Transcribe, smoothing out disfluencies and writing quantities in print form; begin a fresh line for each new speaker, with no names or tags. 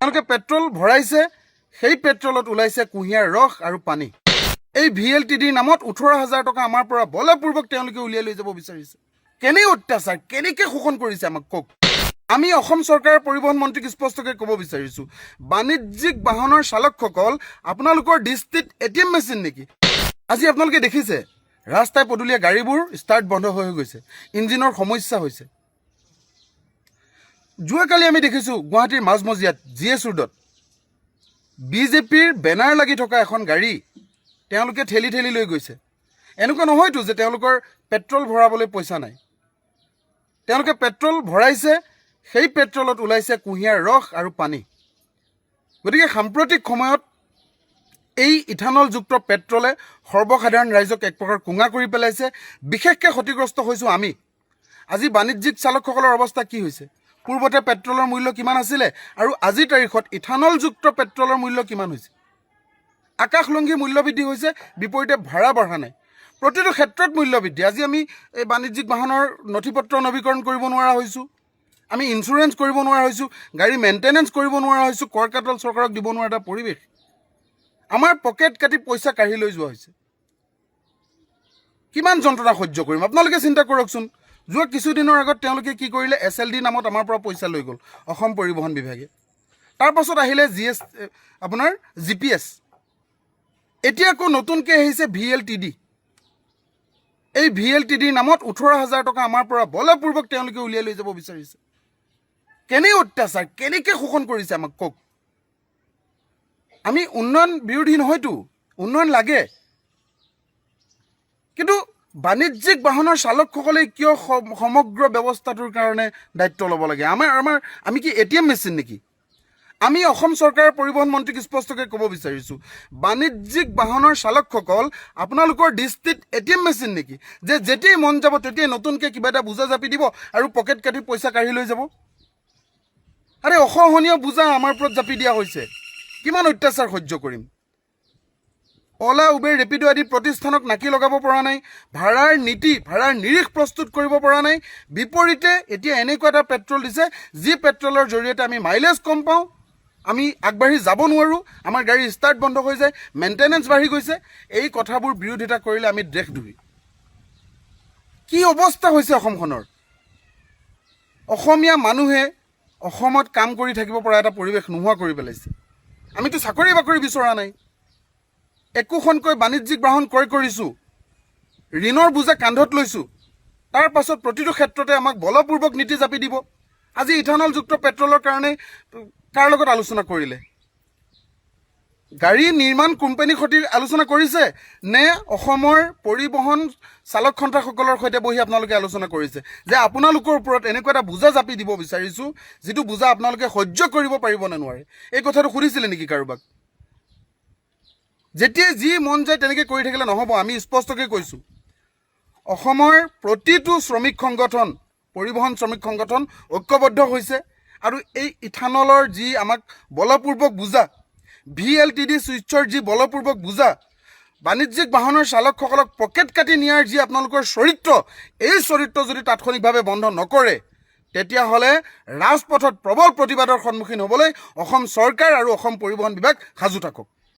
তেওঁলোকে পেট্ৰল ভৰাইছে, সেই পেট্ৰলত ওলাইছে কুঁহিয়াৰ ৰস আৰু পানী। এই VLTDৰ নামত 18,000 টকা আমাৰ পৰা বলপূৰ্বক তেওঁলোকে উলিয়াই লৈ যাব বিচাৰিছে। কেনে অত্যাচাৰ, কেনেকৈ শোষণ কৰিছে আমাক কওক। আমি অসম চৰকাৰৰ পৰিবহণ মন্ত্ৰীক স্পষ্টকৈ ক'ব বিচাৰিছোঁ, বাণিজ্যিক বাহনৰ চালকসকল আপোনালোকৰ দৃষ্টিত ATM মেচিন নেকি? আজি আপোনালোকে দেখিছে ৰাস্তাই পদূলিয়ে গাড়ীবোৰ ষ্টাৰ্ট বন্ধ হৈ গৈছে, ইঞ্জিনৰ সমস্যা হৈছে। যোৱাকালি আমি দেখিছোঁ গুৱাহাটীৰ মাজমজিয়াত GS ৰোডত BJPৰ বেনাৰ লাগি থকা এখন গাড়ী তেওঁলোকে ঠেলি ঠেলি লৈ গৈছে। এনেকুৱা নহয়তো যে তেওঁলোকৰ পেট্ৰল ভৰাবলৈ পইচা নাই। তেওঁলোকে পেট্ৰল ভৰাইছে, সেই পেট্ৰলত ওলাইছে কুঁহিয়াৰ ৰস আৰু পানী। গতিকে সাম্প্ৰতিক সময়ত এই ইথানলযুক্ত পেট্ৰলে সৰ্বসাধাৰণ ৰাইজক এক প্ৰকাৰ কুঙা কৰি পেলাইছে। বিশেষকৈ ক্ষতিগ্ৰস্ত হৈছোঁ আমি। আজি বাণিজ্যিক চালকসকলৰ অৱস্থা কি হৈছে? পূৰ্বতে পেট্ৰলৰ মূল্য কিমান আছিলে আৰু আজিৰ তাৰিখত ইথানলযুক্ত পেট্ৰলৰ মূল্য কিমান হৈছে? আকাশলংঘী মূল্য বৃদ্ধি হৈছে, বিপৰীতে ভাড়া বঢ়া নাই। প্ৰতিটো ক্ষেত্ৰত মূল্য বৃদ্ধি। আজি আমি এই বাণিজ্যিক বাহনৰ নথি পত্ৰ নৱীকৰণ কৰিব নোৱাৰা হৈছোঁ, আমি ইঞ্চুৰেঞ্চ কৰিব নোৱাৰা হৈছোঁ, গাড়ী মেইনটেনেঞ্চ কৰিব নোৱাৰা হৈছোঁ, কৰ কাটল চৰকাৰক দিব নোৱাৰা এটা পৰিৱেশ। আমাৰ পকেট কাটি পইচা কাঢ়ি লৈ যোৱা হৈছে। কিমান যন্ত্ৰণা সহ্য কৰিম আপোনালোকে চিন্তা কৰকচোন। যোৱা কিছুদিনৰ আগত তেওঁলোকে কি কৰিলে, SLD নামত আমাৰ পৰা পইচা লৈ গ'ল অসম পৰিবহণ বিভাগে। তাৰ পাছত আহিলে আপোনাৰ GPS। এতিয়া আকৌ নতুনকৈ আহিছে VLTD। এই VLTDৰ নামত 18,000 টকা আমাৰ পৰা বলপূৰ্বক তেওঁলোকে উলিয়াই লৈ যাব বিচাৰিছে। কেনে অত্যাচাৰ, কেনেকৈ শোষণ কৰিছে আমাক কওক। আমি উন্নয়ন বিৰোধী নহয়তো, উন্নয়ন লাগে, কিন্তু বাণিজ্যিক বাহনৰ চালকসকলে কিয় সমগ্ৰ ব্যৱস্থাটোৰ কাৰণে দায়িত্ব ল'ব লাগে? আমি কি ATM মেচিন নেকি? আমি অসম চৰকাৰৰ পৰিবহণ মন্ত্ৰীক স্পষ্টকৈ ক'ব বিচাৰিছোঁ, বাণিজ্যিক বাহনৰ চালকসকল আপোনালোকৰ দৃষ্টিত ATM মেচিন নেকি? যে যেতিয়াই মন যাব তেতিয়াই নতুনকৈ কিবা এটা বোজা জাপি দিব আৰু পকেট কাটি পইচা কাঢ়ি লৈ যাব। আৰে অসহনীয় বোজা আমাৰ ওপৰত জাপি দিয়া হৈছে। কিমান অত্যাচাৰ সহ্য কৰিম? অলা, উবেৰ, ৰেপিডো আদি প্ৰতিষ্ঠানক নাকি লগাব পৰা নাই, ভাড়াৰ নীতি, ভাড়াৰ নিৰিখ প্ৰস্তুত কৰিব পৰা নাই। বিপৰীতে এতিয়া এনেকুৱা এটা পেট্ৰল দিছে, যি পেট্ৰলৰ জৰিয়তে আমি মাইলেজ কম পাওঁ, আমি আগবাঢ়ি যাব নোৱাৰোঁ, আমাৰ গাড়ী ষ্টাৰ্ট বন্ধ হৈ যায়, মেইনটেনেঞ্চ বাঢ়ি গৈছে। এই কথাবোৰ বিৰোধিতা কৰিলে আমি দেশদ্ৰোহী। কি অৱস্থা হৈছে অসমখনৰ? অসমীয়া মানুহে অসমত কাম কৰি থাকিব পৰা এটা পৰিৱেশ নোহোৱা কৰি পেলাইছে। আমিতো চাকৰি বাকৰি বিচৰা নাই, একোখনকৈ বাণিজ্যিক বাহন ক্ৰয় কৰিছোঁ, ঋণৰ বোজা কান্ধত লৈছোঁ। তাৰ পাছত প্ৰতিটো ক্ষেত্ৰতে আমাক বলপূৰ্বক নীতি জাপি দিব। আজি ইথানলযুক্ত পেট্ৰলৰ কাৰণে কাৰ লগত আলোচনা কৰিলে? গাড়ী নিৰ্মাণ কোম্পানীৰ সৈতে আলোচনা কৰিছে নে অসমৰ পৰিবহণ চালক সন্থাসকলৰ সৈতে বহি আপোনালোকে আলোচনা কৰিছে যে আপোনালোকৰ ওপৰত এনেকুৱা এটা বোজা জাপি দিব বিচাৰিছোঁ, যিটো বোজা আপোনালোকে সহ্য কৰিব পাৰিব নে নোৱাৰে? এই কথাটো সুধিছিলে নেকি কাৰোবাক? যেতিয়াই যি মন যায় তেনেকৈ কৰি থাকিলে নহ'ব। আমি স্পষ্টকৈ কৈছোঁ, অসমৰ প্ৰতিটো শ্ৰমিক সংগঠন, পৰিবহণ শ্ৰমিক সংগঠন ঐক্যবদ্ধ হৈছে আৰু এই ইথানলৰ যি আমাক বলপূৰ্বক বোজা, VLTD চুইচৰ যি বলপূৰ্বক বোজা, বাণিজ্যিক বাহনৰ চালকসকলক পকেট কাটি নিয়াৰ যি আপোনালোকৰ চৰিত্ৰ, এই চৰিত্ৰ যদি তাৎক্ষণিকভাৱে বন্ধ নকৰে, তেতিয়াহ'লে ৰাজপথত প্ৰবল প্ৰতিবাদৰ সন্মুখীন হ'বলৈ অসম চৰকাৰ আৰু অসম পৰিবহণ বিভাগ সাজু থাকক।